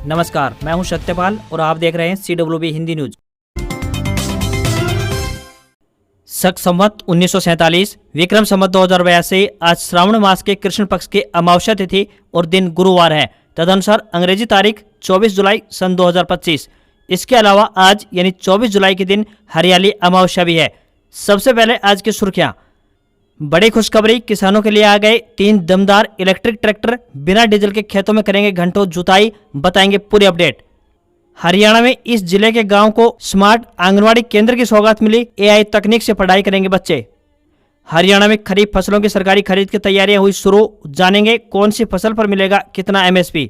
नमस्कार, मैं हूं सत्यपाल और आप देख रहे हैं CWB हिंदी न्यूज। शक संवत 1947 विक्रम संवत 2082 आज श्रावण मास के कृष्ण पक्ष की अमावस्या तिथि और दिन गुरुवार है। तदनुसार अंग्रेजी तारीख 24 जुलाई सन 2025। इसके अलावा आज यानी 24 जुलाई के दिन हरियाली अमावस्या भी है। सबसे पहले आज की सुर्खियां। बड़ी खुशखबरी, किसानों के लिए आ गए 3 दमदार इलेक्ट्रिक ट्रैक्टर, बिना डीजल के खेतों में करेंगे घंटों जुताई, बताएंगे पूरी अपडेट। हरियाणा में इस जिले के गांव को स्मार्ट आंगनवाड़ी केंद्र की सौगात मिली, AI तकनीक से पढ़ाई करेंगे बच्चे। हरियाणा में खरीफ फसलों की सरकारी खरीद की तैयारियां हुई शुरू, जानेंगे कौन सी फसल पर मिलेगा कितना MSP।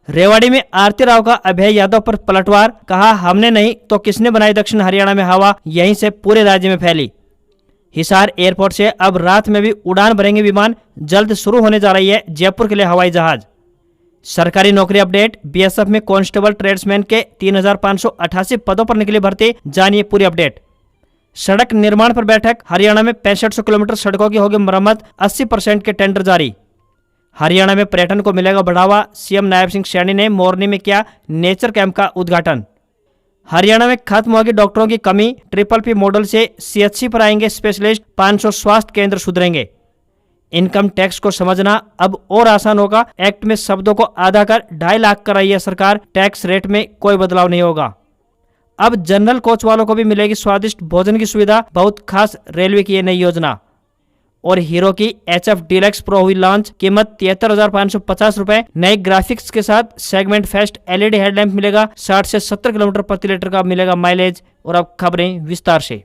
रेवाड़ी में आरती राव का अभय यादव पर पलटवार, कहा हमने नहीं तो किसने बनाई दक्षिण हरियाणा में हवा, यहीं से पूरे राज्य में फैली। हिसार एयरपोर्ट से अब रात में भी उड़ान भरेंगे विमान, जल्द शुरू होने जा रही है जयपुर के लिए हवाई जहाज। सरकारी नौकरी अपडेट, BSF में कांस्टेबल ट्रेड्समैन के 3588 पदों पर निकली भर्ती, जानिए पूरी अपडेट। सड़क निर्माण पर बैठक, हरियाणा में 6500 किलोमीटर सड़कों की होगी मरम्मत, 80% के टेंडर जारी। हरियाणा में पर्यटन को मिलेगा बढ़ावा, CM नायब सिंह सैनी ने मोरनी में किया नेचर कैंप का उद्घाटन। हरियाणा में खत्म होगी डॉक्टरों की कमी, PPP मॉडल से CHC पर आएंगे स्पेशलिस्ट, 500 स्वास्थ्य केंद्र सुधरेंगे। इनकम टैक्स को समझना अब और आसान होगा, एक्ट में शब्दों को आधा कर 2.5 लाख कर रही है सरकार, टैक्स रेट में कोई बदलाव नहीं होगा। अब जनरल कोच वालों को भी मिलेगी स्वादिष्ट भोजन की सुविधा, बहुत खास रेलवे की ये नई योजना। और हीरो की HF डीलक्स प्रो हुई लॉन्च, कीमत 73,550 रुपए, नए ग्राफिक्स के साथ सेगमेंट फेस्ट LED हेडलैम्प मिलेगा, 60 से 70 किलोमीटर प्रति लीटर का मिलेगा माइलेज। और अब खबरें विस्तार से।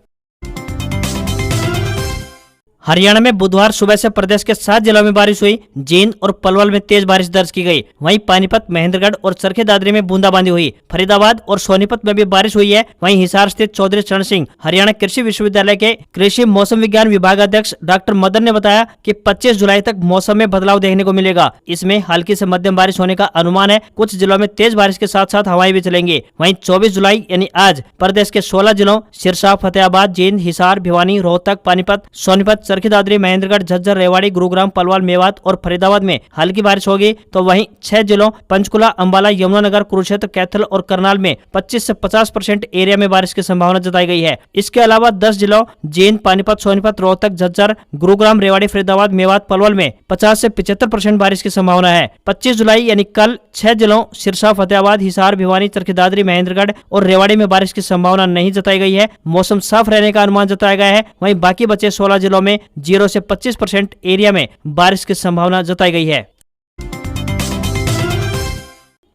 हरियाणा में बुधवार सुबह से प्रदेश के 7 जिलों में बारिश हुई, जींद और पलवल में तेज बारिश दर्ज की गई। वहीं पानीपत, महेंद्रगढ़ और चरखी दादरी में बूंदाबांदी हुई। फरीदाबाद और सोनीपत में भी बारिश हुई है। वहीं हिसार स्थित चौधरी चरण सिंह हरियाणा कृषि विश्वविद्यालय के कृषि मौसम विज्ञान विभागाध्यक्ष डॉक्टर मदन ने बताया कि 25 जुलाई तक मौसम में बदलाव देखने को मिलेगा। इसमें हल्की से मध्यम बारिश होने का अनुमान है। कुछ जिलों में तेज बारिश के साथ साथ हवाएं भी चलेंगी। वहीं 24 जुलाई यानी आज प्रदेश के 16 जिलों सिरसा, फतेहाबाद, जींद, हिसार, भिवानी, रोहतक, पानीपत, सोनीपत, चरखी दादरी, महेंद्रगढ़, झज्जर, रेवाड़ी, गुरुग्राम, पलवल, मेवात और फरीदाबाद में हल्की बारिश होगी। तो वहीं 6 जिलों पंचकुला, अंबाला, यमुनानगर, कुरुक्षेत्र, कैथल और करनाल में 25 से 50% एरिया में बारिश की संभावना जताई गई है। इसके अलावा 10 जिलों जींद, पानीपत, सोनीपत, रोहतक, झज्जर, गुरुग्राम, रेवाड़ी, फरीदाबाद, मेवात, पलवल में 50 से 75% बारिश की संभावना है। 25 जुलाई यानी कल 6 जिलों सिरसा, फतेहाबाद, हिसार, भिवानी, चरखी दादरी, महेंद्रगढ़ और रेवाड़ी में बारिश की संभावना नहीं जताई गई है। मौसम साफ रहने का अनुमान जताया गया है। वहीं बाकी बचे 16 जिलों में 0 से 25% एरिया में बारिश की संभावना जताई गई है।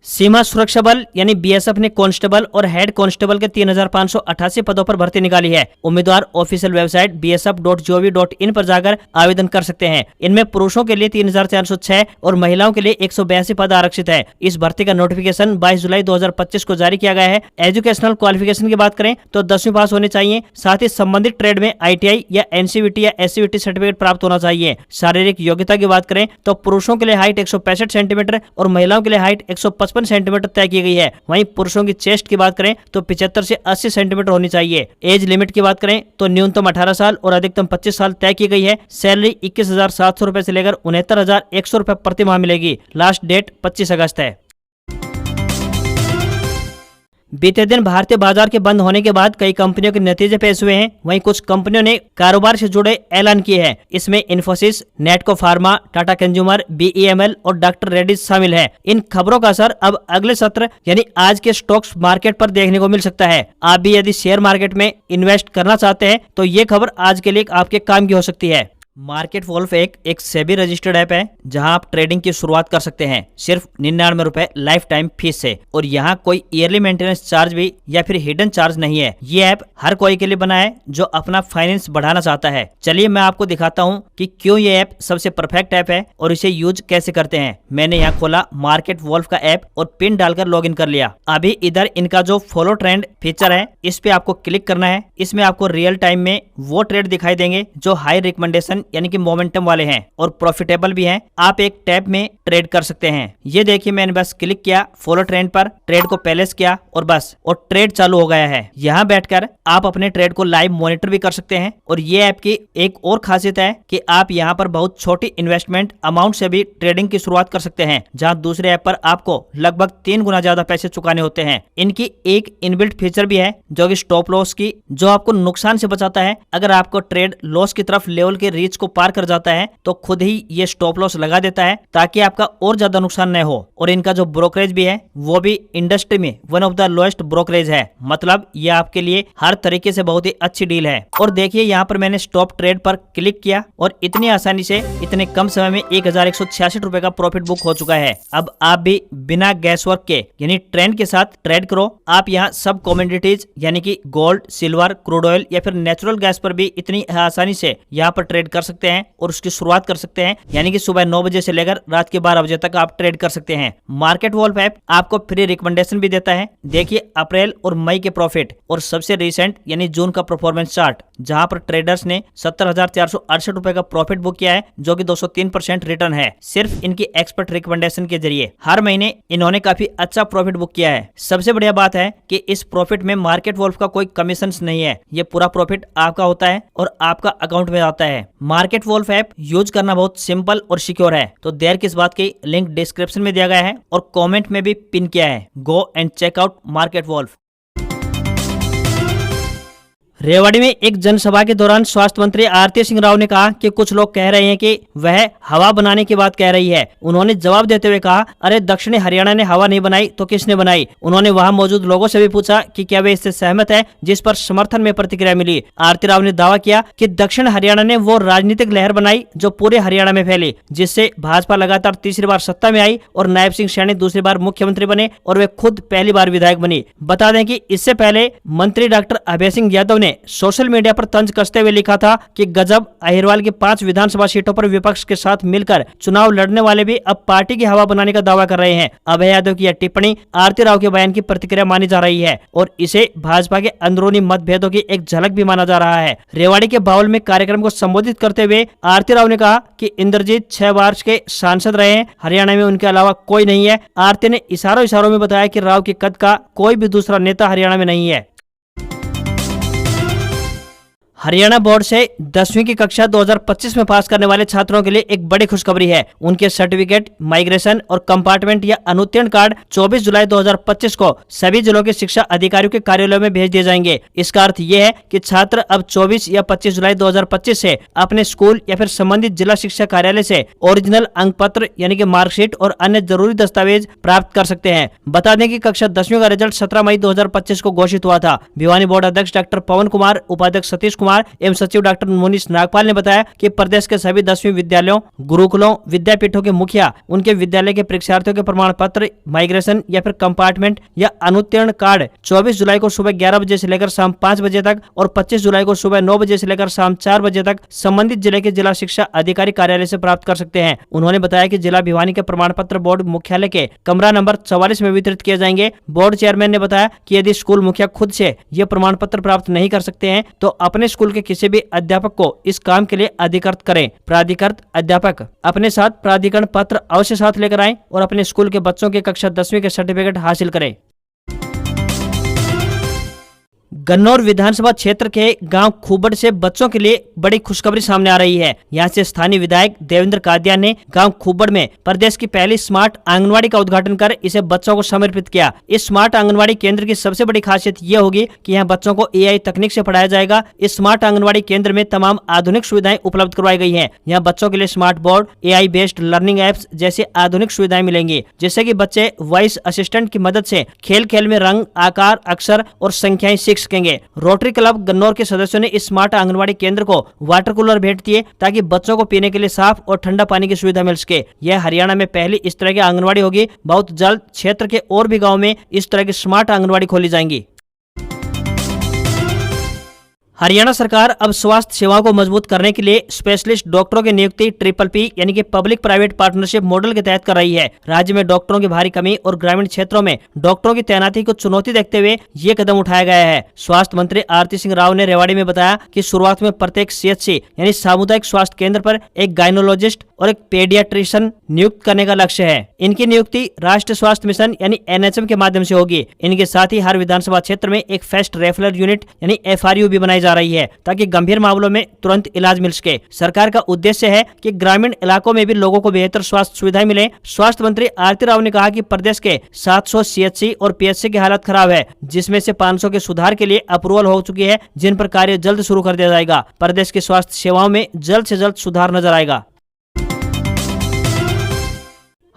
सीमा सुरक्षा बल यानी BSF ने कांस्टेबल और हेड कांस्टेबल के 3588 पदों पर भर्ती निकाली है। उम्मीदवार ऑफिशियल वेबसाइट bsf.gov.in पर जाकर आवेदन कर सकते हैं। इनमें पुरुषों के लिए 3406 और महिलाओं के लिए 182 पद आरक्षित है। इस भर्ती का नोटिफिकेशन 22 जुलाई 2025 को जारी किया गया है। एजुकेशनल क्वालिफिकेशन की बात करें तो 10वीं पास होनी चाहिए। साथ ही संबंधित ट्रेड में ITI या NCVT या SCVT सर्टिफिकेट प्राप्त होना चाहिए। शारीरिक योग्यता की बात करें तो पुरुषों के लिए हाइट 165 सेंटीमीटर और महिलाओं के लिए हाइट 155 सेंटीमीटर तय की गई है। वहीं पुरुषों की चेस्ट की बात करें तो 75 से 80 सेंटीमीटर होनी चाहिए। एज लिमिट की बात करें तो न्यूनतम 18 साल और अधिकतम 25 साल तय की गई है। सैलरी 21,700 रुपए से लेकर 69,100 रुपए प्रति माह मिलेगी। लास्ट डेट 25 अगस्त है। बीते दिन भारतीय बाजार के बंद होने के बाद कई कंपनियों के नतीजे पेश हुए हैं। वहीं कुछ कंपनियों ने कारोबार से जुड़े ऐलान किए हैं। इसमें Infosys, नेटको pharma, Tata consumer, BEML और डॉक्टर रेड्डीज शामिल हैं। इन खबरों का असर अब अगले सत्र यानी आज के स्टॉक्स मार्केट पर देखने को मिल सकता है। आप भी यदि शेयर मार्केट में इन्वेस्ट करना चाहते हैं तो ये खबर आज के लिए आपके काम की हो सकती है। मार्केट वोल्फ एक सेबी रजिस्टर्ड ऐप है जहां आप ट्रेडिंग की शुरुआत कर सकते हैं सिर्फ 99 रुपए लाइफ टाइम फीस से। और यहां कोई ईयरली मेंटेनेंस चार्ज भी या फिर हिडन चार्ज नहीं है। ये ऐप हर कोई के लिए बना है जो अपना फाइनेंस बढ़ाना चाहता है। चलिए मैं आपको दिखाता हूं कि क्यों ये ऐप सबसे परफेक्ट ऐप है और इसे यूज कैसे करते हैं। मैंने यहाँ खोला मार्केट वोल्फ का ऐप और पिन डालकर लॉगिन कर लिया। अभी इधर इनका जो फॉलो ट्रेंड फीचर है इस पे आपको क्लिक करना है। इसमें आपको रियल टाइम में वो ट्रेड दिखाई देंगे जो हाई रिकमेंडेशन यानी कि मोमेंटम वाले हैं और प्रॉफिटेबल भी हैं। आप एक टैब में ट्रेड कर सकते हैं। ये देखिए, मैंने बस क्लिक किया फॉलो ट्रेंड पर, ट्रेड को प्लेस किया और बस और ट्रेड चालू हो गया है। यहाँ बैठकर आप अपने ट्रेड को लाइव मॉनिटर भी कर सकते हैं। और ये ऐप की एक और खासियत है कि आप यहाँ पर बहुत छोटी इन्वेस्टमेंट अमाउंट से भी ट्रेडिंग की शुरुआत कर सकते हैं, जहाँ दूसरे ऐप पर आपको लगभग 3 गुना ज्यादा पैसे चुकाने होते हैं। इनकी एक इनबिल्ट फीचर भी है जो कि स्टॉप लॉस की, जो आपको नुकसान से बचाता है। अगर आपको ट्रेड लॉस की तरफ लेवल के रीच को पार कर जाता है तो खुद ही ये स्टॉप लॉस लगा देता है ताकि आपका और ज्यादा नुकसान न हो। और इनका जो ब्रोकरेज भी है वो भी इंडस्ट्री में one of the lowest brokerage है। मतलब ये आपके लिए हर तरीके से बहुत ही अच्छी डील है। और देखिए, यहाँ पर मैंने स्टॉप ट्रेड पर क्लिक किया और इतनी आसानी से इतने कम समय में 1166 रुपए का प्रॉफिट बुक हो चुका है। अब आप भी बिना गैस वर्क के यानी ट्रेंड के साथ ट्रेड करो। आप यहाँ सब कमोडिटीज यानी कि गोल्ड, सिल्वर, क्रूड ऑयल या फिर नेचुरल गैस पर भी इतनी आसानी से यहाँ पर ट्रेड कर सकते हैं और उसकी शुरुआत कर सकते हैं। यानी कि सुबह 9 बजे से लेकर रात के 12 बजे तक आप ट्रेड कर सकते हैं। मार्केट वॉल्फ ऐप आपको फ्री रिकमेंडेशन भी देता है। देखिए अप्रैल और मई के प्रॉफिट और सबसे रिसेंट यानी जून का परफॉर्मेंस चार्ट, जहां पर ट्रेडर्स ने 70,468 रुपए का प्रॉफिट बुक किया है, जो कि 203% रिटर्न है सिर्फ इनकी एक्सपर्ट रिकमेंडेशन के जरिए। हर महीने इन्होंने काफी अच्छा प्रॉफिट बुक किया है। सबसे बढ़िया बात है कि इस प्रॉफिट में मार्केट वॉल्फ का कोई कमीशन नहीं है। ये पूरा प्रॉफिट आपका होता है और आपका अकाउंट में आता है। मार्केट वॉल्फ ऐप यूज करना बहुत सिंपल और सिक्योर है। तो देर किस बात की, लिंक डिस्क्रिप्शन में दिया गया है और कमेंट में भी पिन किया है। Go and check out market wolf. Rewari में एक जनसभा के दौरान स्वास्थ्य मंत्री आरती सिंह राव ने कहा कि कुछ लोग कह रहे हैं कि वह हवा बनाने की बात कह रही है। उन्होंने जवाब देते हुए कहा, अरे दक्षिणी हरियाणा ने हवा नहीं बनाई तो किसने बनाई। उन्होंने वहां मौजूद लोगों से भी पूछा कि क्या वे इससे सहमत है, जिस पर समर्थन में प्रतिक्रिया मिली। आरती राव ने दावा किया कि दक्षिण हरियाणा ने वो राजनीतिक लहर बनाई जो पूरे हरियाणा में फैली, जिससे भाजपा लगातार तीसरी बार सत्ता में आई और नायब सिंह सैनी दूसरी बार मुख्यमंत्री बने और वे खुद पहली बार विधायक बनी। बता दें कि इससे पहले मंत्री डॉक्टर अभय सिंह यादव ने सोशल मीडिया पर तंज कसते हुए लिखा था कि गजब, अहिरवाल की 5 विधानसभा सीटों पर विपक्ष के साथ मिलकर चुनाव लड़ने वाले भी अब पार्टी की हवा बनाने का दावा कर रहे हैं। अभय यादव की यह टिप्पणी आरती राव के बयान की प्रतिक्रिया मानी जा रही है और इसे भाजपा के अंदरूनी मतभेदों की एक झलक भी माना जा रहा है। रेवाड़ी के बाउल में कार्यक्रम को संबोधित करते हुए आरती राव ने कहा कि इंद्रजीत 6 बार के सांसद रहे हैं, हरियाणा में उनके अलावा कोई नहीं है। आरती ने इशारों में बताया कि राव के कद का कोई भी दूसरा नेता हरियाणा में नहीं है। हरियाणा बोर्ड से 10वीं की कक्षा 2025 में पास करने वाले छात्रों के लिए एक बड़ी खुशखबरी है। उनके सर्टिफिकेट, माइग्रेशन और कंपार्टमेंट या अनुत्तीर्ण कार्ड 24 जुलाई 2025 को सभी जिलों के शिक्षा अधिकारियों के कार्यालयों में भेज दिए जाएंगे। इसका अर्थ ये है कि छात्र अब 24 या 25 जुलाई 2025 से अपने स्कूल या फिर संबंधित जिला शिक्षा कार्यालय से ओरिजिनल अंक पत्र यानी कि मार्कशीट और अन्य जरूरी दस्तावेज प्राप्त कर सकते हैं। बता दें कि कक्षा 10वीं का रिजल्ट 17 मई 2025 को घोषित हुआ था। भिवानी बोर्ड अध्यक्ष डॉक्टर पवन कुमार, उपाध्यक्ष सतीश कुमार एवं सचिव डॉक्टर मोनीश नागपाल ने बताया कि प्रदेश के सभी 10वीं विद्यालयों, गुरुकुलों, विद्यापीठों के मुखिया उनके विद्यालय के परीक्षार्थियों के प्रमाण पत्र, माइग्रेशन या फिर कंपार्टमेंट या अनुत्तीर्ण कार्ड 24 जुलाई को सुबह 11 बजे से लेकर शाम 5 बजे तक और 25 जुलाई को सुबह 9 बजे से लेकर शाम 4 बजे तक संबंधित जिले के जिला शिक्षा अधिकारी कार्यालय से प्राप्त कर सकते हैं। उन्होंने बताया कि जिला भिवानी के प्रमाण पत्र बोर्ड मुख्यालय के कमरा नंबर 44 में वितरित किए जाएंगे। बोर्ड चेयरमैन ने बताया कि यदि स्कूल मुखिया खुद से ये प्रमाण पत्र प्राप्त नहीं कर सकते हैं तो अपने स्कूल के किसी भी अध्यापक को इस काम के लिए अधिकृत करें। प्राधिकृत अध्यापक अपने साथ प्राधिकरण पत्र अवश्य साथ लेकर आएं और अपने स्कूल के बच्चों के कक्षा 10वीं के सर्टिफिकेट हासिल करें। गन्नौर विधानसभा क्षेत्र के गांव खूबड़ से बच्चों के लिए बड़ी खुशखबरी सामने आ रही है। यहां से स्थानीय विधायक देवेंद्र कादियान ने गांव खूबड़ में प्रदेश की पहली स्मार्ट आंगनवाड़ी का उद्घाटन कर इसे बच्चों को समर्पित किया। इस स्मार्ट आंगनवाड़ी केंद्र की सबसे बड़ी खासियत ये होगी कि यहाँ बच्चों को AI तकनीक से पढ़ाया जाएगा। इस स्मार्ट आंगनवाड़ी केंद्र में तमाम आधुनिक सुविधाएं उपलब्ध करवाई गई है। यहाँ बच्चों के लिए smart board, AI based learning apps जैसे आधुनिक सुविधाएं मिलेंगी, जिससे कि बच्चे वॉइस असिस्टेंट की मदद से खेल खेल में रंग, आकार, अक्षर और संख्याएं सीख सकेंगे। रोटरी क्लब गन्नौर के सदस्यों ने इस स्मार्ट आंगनवाड़ी केंद्र को वाटर कूलर भेंट दिए ताकि बच्चों को पीने के लिए साफ और ठंडा पानी की सुविधा मिल सके। यह हरियाणा में पहली इस तरह की आंगनवाड़ी होगी। बहुत जल्द क्षेत्र के और भी गाँव में इस तरह की स्मार्ट आंगनवाड़ी खोली जाएंगी। हरियाणा सरकार अब स्वास्थ्य सेवाओं को मजबूत करने के लिए स्पेशलिस्ट डॉक्टरों की नियुक्ति PPP यानी कि पब्लिक प्राइवेट पार्टनरशिप मॉडल के तहत कर रही है। राज्य में डॉक्टरों की भारी कमी और ग्रामीण क्षेत्रों में डॉक्टरों की तैनाती को चुनौती देखते हुए ये कदम उठाया गया है। स्वास्थ्य मंत्री आरती सिंह राव ने रेवाड़ी में बताया कि शुरुआत में प्रत्येक CHC यानी सामुदायिक स्वास्थ्य केंद्र पर एक गायनोलॉजिस्ट और एक पेडियाट्रिशियन नियुक्त करने का लक्ष्य है। इनकी नियुक्ति राष्ट्रीय स्वास्थ्य मिशन यानी NHM के माध्यम से होगी। इनके साथ ही हर विधानसभा क्षेत्र में एक फास्ट रेफरल यूनिट यानी FRU भी बनाई जा रही है ताकि गंभीर मामलों में तुरंत इलाज मिल सके। सरकार का उद्देश्य है कि ग्रामीण इलाकों में भी लोगों को बेहतर स्वास्थ्य सुविधाएं मिले। स्वास्थ्य मंत्री आरती राव ने कहा कि प्रदेश के 700 CHC और PHC की हालत खराब है, जिसमें से 500 के सुधार के लिए अप्रूवल हो चुकी है, जिन पर कार्य जल्द शुरू कर दिया जाएगा। प्रदेश की स्वास्थ्य सेवाओं में जल्द से जल्द सुधार नजर आएगा।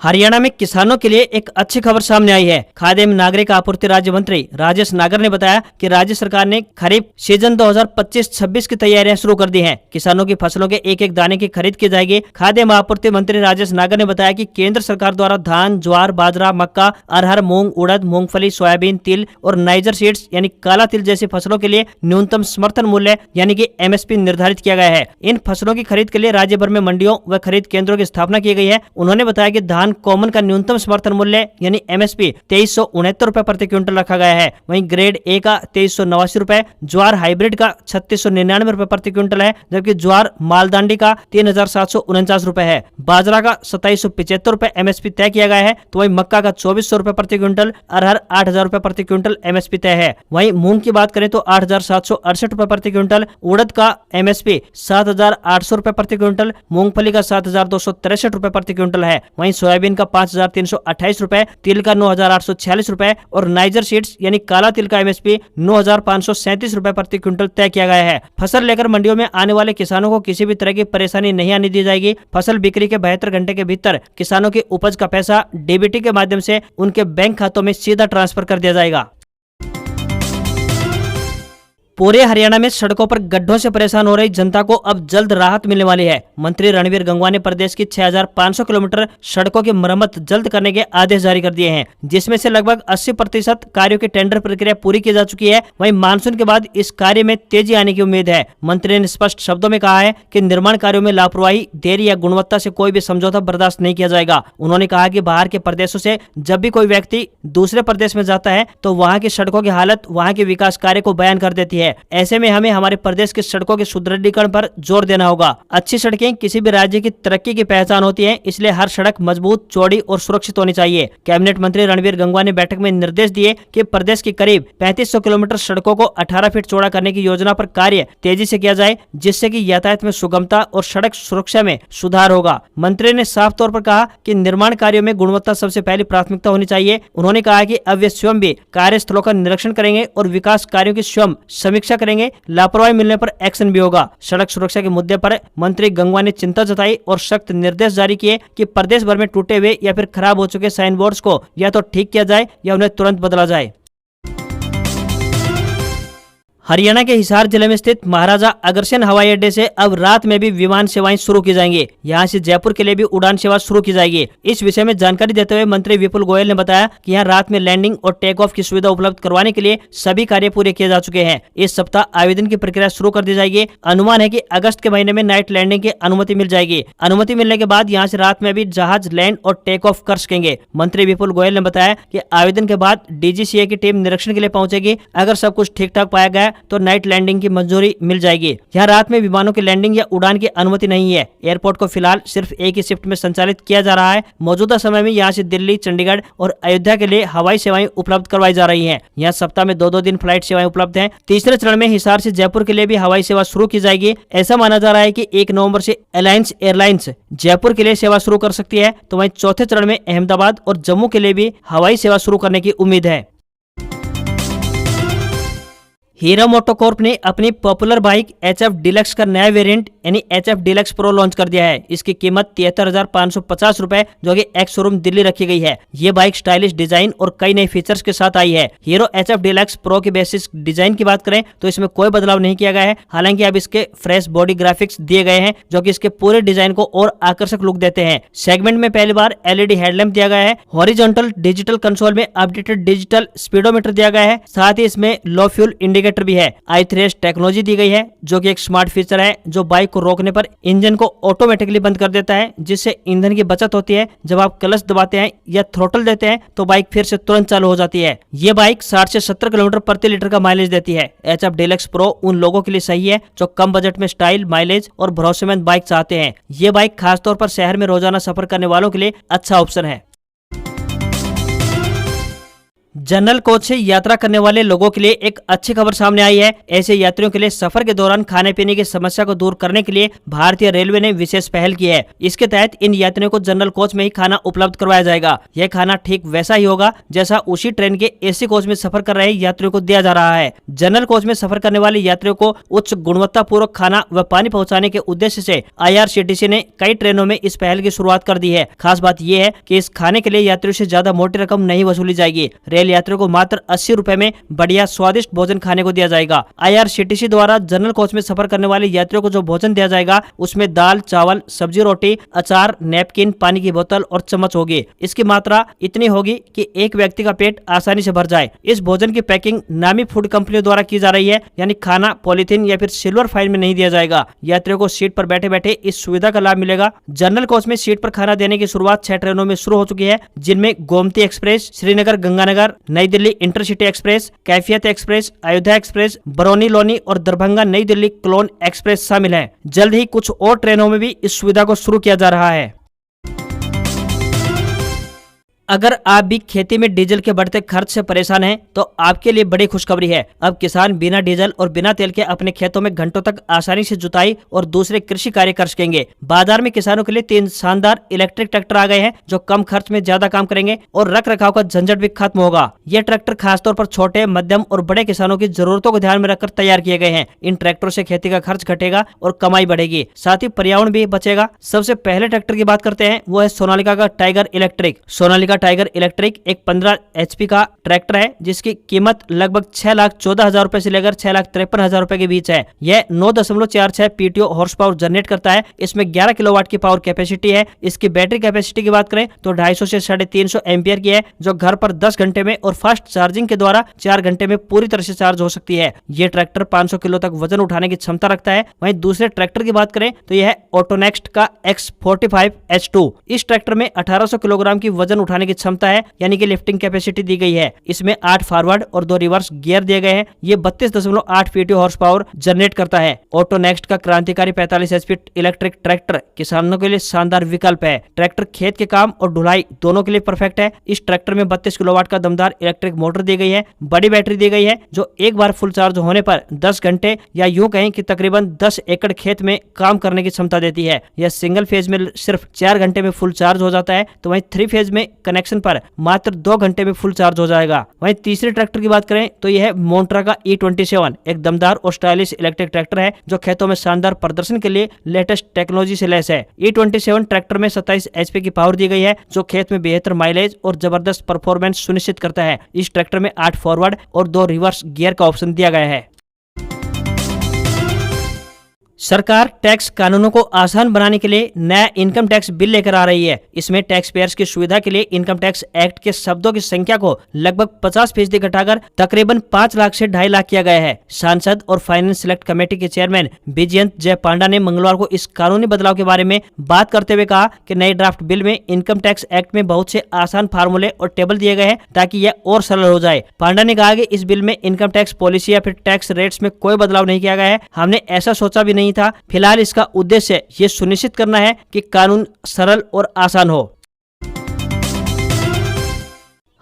हरियाणा में किसानों के लिए एक अच्छी खबर सामने आई है। खाद्य एवं नागरिक आपूर्ति राज्य मंत्री राजेश नागर ने बताया कि राज्य सरकार ने खरीफ सीजन 2025-26 की तैयारियां शुरू कर दी हैं। किसानों की फसलों के एक एक दाने की खरीद की जाएगी। खाद्य एवं आपूर्ति मंत्री राजेश नागर ने बताया कि केंद्र सरकार द्वारा धान, ज्वार, बाजरा, मक्का, अरहर, मूंग, उड़द, मूंगफली, सोयाबीन, तिल और नाइजर सीड्स यानी काला तिल जैसी फसलों के लिए न्यूनतम समर्थन मूल्य यानी कि MSP निर्धारित किया गया है। इन फसलों की खरीद के लिए राज्य भर में मंडियों व खरीद केंद्रों की स्थापना की गई है। उन्होंने बताया कि धान कॉमन का न्यूनतम समर्थन मूल्य यानी MSP 2369 रुपए प्रति क्विंटल रखा गया है। वहीं ग्रेड A का 2389 रुपए, ज्वार हाइब्रिड का 3699 रुपए प्रति क्विंटल है, जबकि ज्वार मालदांडी का 3749 रुपए है। बाजरा का 2775 रुपए MSP तय किया गया है, तो वहीं मक्का का 2400 रुपए प्रति क्विंटल, अरहर 8000 रुपए प्रति क्विंटल MSP तय है। वहीं मूंग की बात करें तो 8768 रुपए प्रति क्विंटल, उड़द का MSP 7800 रुपए प्रति क्विंटल, मूंगफली का 7263 रुपए प्रति क्विंटल है। वहीं सोयाबीन का 5328 रुपए, तिल का 9846 रुपए और नाइजर सीड्स यानी काला तिल का MSP 9537 रुपए प्रति क्विंटल तय किया गया है। फसल लेकर मंडियों में आने वाले किसानों को किसी भी तरह की परेशानी नहीं आने दी जाएगी। फसल बिक्री के 72 घंटे के भीतर किसानों की उपज का पैसा DBT के माध्यम से उनके बैंक खातों में सीधा ट्रांसफर कर दिया जाएगा। पूरे हरियाणा में सड़कों पर गड्ढों से परेशान हो रही जनता को अब जल्द राहत मिलने वाली है। मंत्री रणवीर गंगवा ने प्रदेश की 6500 किलोमीटर सड़कों की मरम्मत जल्द करने के आदेश जारी कर दिए हैं, जिसमें से लगभग 80% कार्यों की टेंडर प्रक्रिया पूरी की जा चुकी है। वहीं मानसून के बाद इस कार्य में तेजी आने की उम्मीद है। मंत्री ने स्पष्ट शब्दों में कहा है कि निर्माण कार्यों में लापरवाही, देरी या गुणवत्ता से कोई भी समझौता बर्दाश्त नहीं किया जाएगा। उन्होंने कहा कि बाहर के प्रदेशों से जब भी कोई व्यक्ति दूसरे प्रदेश में जाता है तो वहाँ की सड़कों की हालत वहाँ के विकास कार्य को बयान कर देती है। ऐसे में हमें हमारे प्रदेश की सड़कों के सुदृढ़ीकरण पर जोर देना होगा। अच्छी सड़कें किसी भी राज्य की तरक्की की पहचान होती है, इसलिए हर सड़क मजबूत, चौड़ी और सुरक्षित होनी चाहिए। कैबिनेट मंत्री रणवीर गंगवा ने बैठक में निर्देश दिए कि प्रदेश की करीब 3500 किलोमीटर सड़कों को 18 फीट चौड़ा करने की योजना पर कार्य तेजी से किया जाए, जिससे कि यातायात में सुगमता और सड़क सुरक्षा में सुधार होगा। मंत्री ने साफ तौर पर कहा कि निर्माण कार्यों में गुणवत्ता सबसे पहली प्राथमिकता होनी चाहिए। उन्होंने कहा कि अब वे स्वयं भी कार्यस्थलों का निरीक्षण करेंगे और विकास कार्यों की स्वयं समीक्षा करेंगे। लापरवाही मिलने पर एक्शन भी होगा। सड़क सुरक्षा के मुद्दे पर मंत्री गंगवा ने चिंता जताई और सख्त निर्देश जारी किए कि प्रदेश भर में टूटे हुए या फिर खराब हो चुके साइन बोर्ड्स को या तो ठीक किया जाए या उन्हें तुरंत बदला जाए। हरियाणा के हिसार जिले में स्थित महाराजा अग्रसेन हवाई अड्डे से अब रात में भी विमान सेवाएं शुरू की जाएंगी। यहां से जयपुर के लिए भी उड़ान सेवा शुरू की जाएगी। इस विषय में जानकारी देते हुए मंत्री विपुल गोयल ने बताया कि यहां रात में लैंडिंग और टेक ऑफ की सुविधा उपलब्ध करवाने के लिए सभी कार्य पूरे किए जा चुके हैं। इस सप्ताह आवेदन की प्रक्रिया शुरू कर दी जाएगी। अनुमान है कि अगस्त के महीने में नाइट लैंडिंग की अनुमति मिल जाएगी। अनुमति मिलने के बाद यहाँ से रात में भी जहाज लैंड और टेक ऑफ कर सकेंगे। मंत्री विपुल गोयल ने बताया कि आवेदन के बाद DGCA की टीम निरीक्षण के लिए पहुंचेगी। अगर सब कुछ ठीक ठाक पाया गया तो नाइट लैंडिंग की मंजूरी मिल जाएगी। यहाँ रात में विमानों की लैंडिंग या उड़ान की अनुमति नहीं है। एयरपोर्ट को फिलहाल सिर्फ एक ही शिफ्ट में संचालित किया जा रहा है। मौजूदा समय में यहाँ से दिल्ली, चंडीगढ़ और अयोध्या के लिए हवाई सेवाएं उपलब्ध करवाई जा रही हैं। यहाँ सप्ताह में 2-2 दिन फ्लाइट सेवाएं उपलब्ध हैं। तीसरे चरण में हिसार से जयपुर के लिए भी हवाई सेवा शुरू की जाएगी। ऐसा माना जा रहा है कि 1 नवंबर से अलायंस एयरलाइंस जयपुर के लिए सेवा शुरू कर सकती है। तो वहीं चौथे चरण में अहमदाबाद और जम्मू के लिए भी हवाई सेवा शुरू करने की उम्मीद है। हीरो मोटोकॉर्प ने अपनी पॉपुलर बाइक HF डिलक्स का नया वेरिएंट यानी HF डिलक्स प्रो लॉन्च कर दिया है। इसकी कीमत 73,550 रुपए जो कि एक्स शोरूम दिल्ली रखी गई है। ये बाइक स्टाइलिश डिजाइन और कई नए फीचर्स के साथ आई है। हीरो HF डिलक्स प्रो की बेसिस डिजाइन की बात करें तो इसमें कोई बदलाव नहीं किया गया है। हालांकि अब इसके फ्रेश बॉडी ग्राफिक्स दिए गए हैं जो कि इसके पूरे डिजाइन को और आकर्षक लुक देते हैं। सेगमेंट में पहली बार LED हेडलैम्प दिया गया है। हॉरिजॉन्टल डिजिटल कंसोल में अपडेटेड डिजिटल स्पीडोमीटर दिया गया है। साथ ही इसमें लो फ्यूल इंडिकेटर इंडिकेटर भी है। i3S टेक्नोलॉजी दी गई है जो कि एक स्मार्ट फीचर है जो बाइक को रोकने पर इंजन को ऑटोमेटिकली बंद कर देता है, जिससे ईंधन की बचत होती है। जब आप क्लच दबाते हैं या थ्रोटल देते हैं तो बाइक फिर से तुरंत चालू हो जाती है। ये बाइक 60 से 70 किलोमीटर प्रति लीटर का माइलेज देती है। HF डीलक्स प्रो उन लोगों के लिए सही है जो कम बजट में स्टाइल, माइलेज और भरोसेमंद बाइक चाहते हैं। ये बाइक खासतौर पर शहर में रोजाना सफर करने वालों के लिए अच्छा ऑप्शन है। जनरल कोच से यात्रा करने वाले लोगों के लिए एक अच्छी खबर सामने आई है। ऐसे यात्रियों के लिए सफर के दौरान खाने पीने की समस्या को दूर करने के लिए भारतीय रेलवे ने विशेष पहल की है। इसके तहत इन यात्रियों को जनरल कोच में ही खाना उपलब्ध करवाया जाएगा। यह खाना ठीक वैसा ही होगा जैसा उसी ट्रेन के AC कोच में सफर कर रहे यात्रियों को दिया जा रहा है। जनरल कोच में सफर करने वाले यात्रियों को उच्च गुणवत्ता पूर्वक खाना व पानी पहुँचाने के उद्देश्य से IRCTC ने कई ट्रेनों में इस पहल की शुरुआत कर दी है। खास बात यह है कि इस खाने के लिए यात्रियों से ज्यादा मोटी रकम नहीं वसूली जाएगी। रेल यात्रियों को मात्र 80 रुपए में बढ़िया स्वादिष्ट भोजन खाने को दिया जाएगा। IRCTC द्वारा जनरल कोच में सफर करने वाले यात्रियों को जो भोजन दिया जाएगा उसमें दाल, चावल, सब्जी, रोटी, अचार, नैपकिन, पानी की बोतल और चम्मच होगी। इसकी मात्रा इतनी होगी कि एक व्यक्ति का पेट आसानी से भर जाए। इस भोजन की पैकिंग नामी फूड कंपनियों द्वारा की जा रही है, यानी खाना पॉलीथीन या फिर सिल्वर फाइल में नहीं दिया जाएगा। यात्रियों को सीट पर बैठे बैठे इस सुविधा का लाभ मिलेगा। जनरल कोच में सीट पर खाना देने की शुरुआत 6 ट्रेनों में शुरू हो चुकी है, जिनमें गोमती एक्सप्रेस, श्रीनगर गंगानगर, नई दिल्ली इंटरसिटी एक्सप्रेस, कैफियत एक्सप्रेस, अयोध्या एक्सप्रेस, बरौनी लोनी और दरभंगा नई दिल्ली क्लोन एक्सप्रेस शामिल हैं। जल्द ही कुछ और ट्रेनों में भी इस सुविधा को शुरू किया जा रहा है। अगर आप भी खेती में डीजल के बढ़ते खर्च से परेशान हैं, तो आपके लिए बड़ी खुशखबरी है। अब किसान बिना डीजल और बिना तेल के अपने खेतों में घंटों तक आसानी से जुताई और दूसरे कृषि कार्य कर सकेंगे। बाजार में किसानों के लिए 3 शानदार इलेक्ट्रिक ट्रैक्टर आ गए हैं जो कम खर्च में ज्यादा काम करेंगे और रख रखाव का झंझट भी खत्म होगा। ये ट्रैक्टर खासतौर पर छोटे, मध्यम और बड़े किसानों की जरूरतों को ध्यान में रखकर तैयार किए गए हैं। इन ट्रैक्टरों से खेती का खर्च घटेगा और कमाई बढ़ेगी, साथ ही पर्यावरण भी बचेगा। सबसे पहले ट्रैक्टर की बात करते हैं, वो है सोनालिका का tiger electric. Sonalika tiger electric एक 15 HP का ट्रैक्टर है जिसकी कीमत लगभग 6,14,000 रुपए से लेकर 6,53,000 रुपए के बीच है। यह 9.46 PTO हॉर्स पावर जनरेट करता है। इसमें 11 किलोवाट की पावर कैपेसिटी है। इसकी बैटरी कैपेसिटी की बात करें तो 250 से 350 एम्पियर की है, जो घर पर 10 घंटे में और फास्ट चार्जिंग के द्वारा 4 घंटे में पूरी तरह से चार्ज हो सकती है। ये ट्रैक्टर 500 किलो तक वजन उठाने की क्षमता रखता है। वहीं दूसरे ट्रैक्टर की बात करें तो यह है ऑटोनेक्स्ट का X45H2। इस ट्रैक्टर में 1800 किलोग्राम की वजन उठाने की क्षमता है, यानी कि लिफ्टिंग कैपेसिटी दी गई है। इसमें 8 फॉरवर्ड और 2 रिवर्स गियर दिए गए हैं। ये 32.8 PTO हॉर्स पावर जनरेट करता है। ऑटो नेक्स्ट का क्रांतिकारी 45 HP इलेक्ट्रिक ट्रैक्टर किसानों के लिए शानदार विकल्प है। ट्रैक्टर खेत के काम और ढुलाई दोनों के लिए परफेक्ट है। इस ट्रैक्टर में 32 किलोवाट का दमदार इलेक्ट्रिक मोटर दी गई है। बड़ी बैटरी दी गई है जो एक बार फुल चार्ज होने पर 10 घंटे या यूं कहें कि तकरीबन 10 एकड़ खेत में काम करने की क्षमता देती है। यह सिंगल फेज में सिर्फ 4 घंटे में फुल चार्ज हो जाता है, तो वहीं 3 फेज में कनेक्शन पर मात्र 2 घंटे में फुल चार्ज हो जाएगा। वहीं तीसरे ट्रैक्टर की बात करें तो यह है मोन्ट्रा का E27, एक दमदार और स्टाइलिश इलेक्ट्रिक ट्रैक्टर है जो खेतों में शानदार प्रदर्शन के लिए लेटेस्ट टेक्नोलॉजी से लैस है। E27 ट्रैक्टर में 27 HP की पावर दी गई है जो खेत में बेहतर माइलेज और जबरदस्त परफॉर्मेंस सुनिश्चित करता है। इस ट्रैक्टर में 8 फॉरवर्ड और 2 रिवर्स गियर का ऑप्शन दिया गया है। सरकार टैक्स कानूनों को आसान बनाने के लिए नया इनकम टैक्स बिल लेकर आ रही है। इसमें टैक्स पेयर्स की सुविधा के लिए इनकम टैक्स एक्ट के शब्दों की संख्या को लगभग 50% घटाकर तकरीबन 5 लाख से 2.5 लाख किया गया है। सांसद और फाइनेंस सिलेक्ट कमेटी के चेयरमैन विजयंत जय पांडा ने मंगलवार को इस कानूनी बदलाव के बारे में बात करते हुए कहा कि नए ड्राफ्ट बिल में इनकम टैक्स एक्ट में बहुत से आसान फार्मूले और टेबल दिए गए हैं ताकि यह और सरल हो जाए। पांडा ने कहा कि इस बिल में इनकम टैक्स पॉलिसी या फिर टैक्स रेट्स में कोई बदलाव नहीं किया गया है। हमने ऐसा सोचा भी नहीं था। फिलहाल इसका उद्देश्य ये सुनिश्चित करना है कि कानून सरल और आसान हो।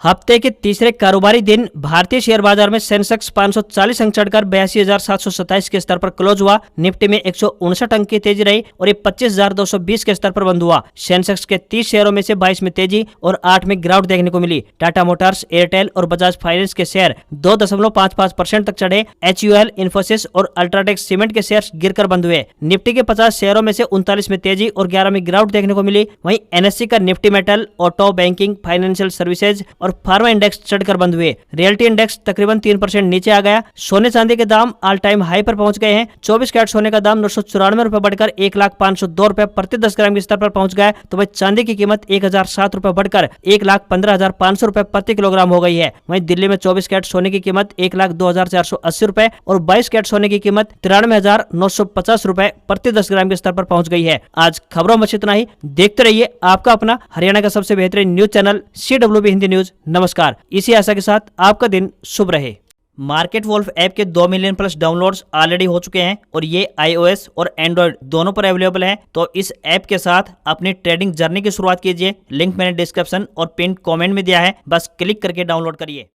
हफ्ते के तीसरे कारोबारी दिन भारतीय शेयर बाजार में सेंसेक्स 540 अंक चढ़कर 82,727 के स्तर पर क्लोज हुआ। निफ्टी में 159 अंक की तेजी रही और ये 25,220 के स्तर पर बंद हुआ। सेंसेक्स के 30 शेयरों में से 22 में तेजी और 8 में गिरावट देखने को मिली। टाटा मोटर्स, एयरटेल और बजाज फाइनेंस के शेयर 2.55% तक चढ़े। HUL, इन्फोसिस और अल्ट्राटेक सीमेंट के शेयर गिरकर बंद हुए। निफ्टी के 50 शेयरों में से 39 में तेजी और 11 में गिरावट देखने को मिली। वहीं NSE का Nifty metal, auto, banking, financial services और और फार्मा इंडेक्स चढ़कर बंद हुए। रियल्टी इंडेक्स तकरीबन 3% नीचे आ गया। सोने चांदी के दाम ऑल टाइम हाई पर पहुंच गए हैं। 24 कैरेट सोने का दाम 994 रुपए बढ़कर 1,502 रुपए प्रति 10 ग्राम के स्तर पर पहुंच गया। तो वही चांदी की कीमत 1,007 रुपए बढ़कर 1,15,500 रुपए प्रति किलोग्राम हो गई है। वहीं दिल्ली में 24 कैरेट सोने की कीमत 1,02,480 रुपए और 22 कैरेट सोने की कीमत 93,950 रुपए प्रति 10 ग्राम के स्तर पर पहुंच गई है। आज खबरों में इतना ही। देखते रहिए आपका अपना हरियाणा का सबसे बेहतरीन news channel CWB Hindi news. नमस्कार। इसी आशा के साथ आपका दिन शुभ रहे। मार्केट वोल्फ ऐप के 2 मिलियन प्लस डाउनलोड्स ऑलरेडी हो चुके हैं और ये iOS और एंड्रॉयड दोनों पर अवेलेबल है। तो इस ऐप के साथ अपनी ट्रेडिंग जर्नी की शुरुआत कीजिए। लिंक मैंने डिस्क्रिप्शन और पिन कमेंट में दिया है, बस क्लिक करके डाउनलोड करिए।